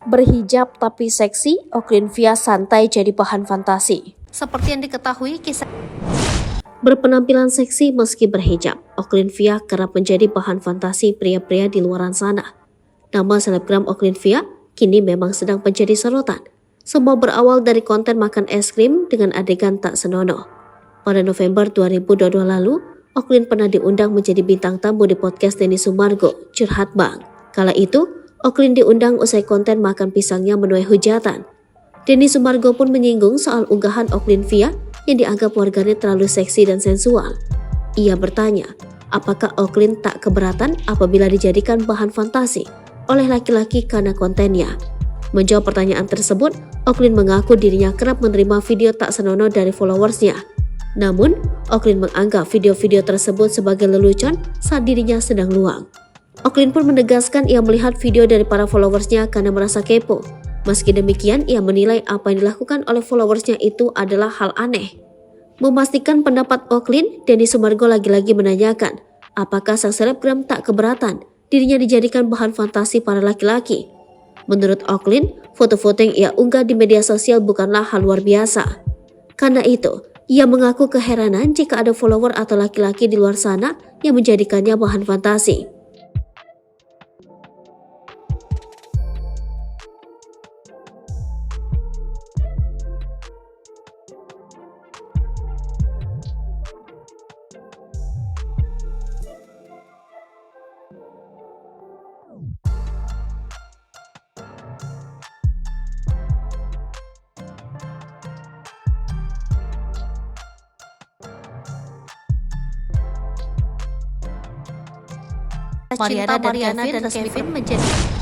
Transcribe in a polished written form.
Berhijab tapi seksi, Oklin-Via santai jadi bahan fantasi. Seperti yang diketahui, kisah berpenampilan seksi meski berhijab, Oklin-Via kerap menjadi bahan fantasi pria-pria di luaran sana. Nama selebgram Oklin-Via kini memang sedang menjadi sorotan. Semua berawal dari konten makan es krim dengan adegan tak senonoh. Pada November 2022 lalu, Oklin pernah diundang menjadi bintang tamu di podcast Denny Sumargo, Curhat Bang. Kala itu, Oklin diundang usai konten makan pisangnya menuai hujatan. Denny Sumargo pun menyinggung soal unggahan Oklin-Via yang dianggap warganet terlalu seksi dan sensual. Ia bertanya, apakah Oklin tak keberatan apabila dijadikan bahan fantasi oleh laki-laki karena kontennya? Menjawab pertanyaan tersebut, Oklin mengaku dirinya kerap menerima video tak senonoh dari followersnya. Namun, Oklin menganggap video-video tersebut sebagai lelucon saat dirinya sedang luang. Oklin pun menegaskan ia melihat video dari para followersnya karena merasa kepo. Meski demikian, ia menilai apa yang dilakukan oleh followersnya itu adalah hal aneh. Memastikan pendapat Oklin, Denny Sumargo lagi-lagi menanyakan, apakah sang selebgram tak keberatan dirinya dijadikan bahan fantasi para laki-laki? Menurut Oklin, foto-foto yang ia unggah di media sosial bukanlah hal luar biasa. Karena itu, ia mengaku keheranan jika ada follower atau laki-laki di luar sana yang menjadikannya bahan fantasi. Mariana dan Kevin menjadi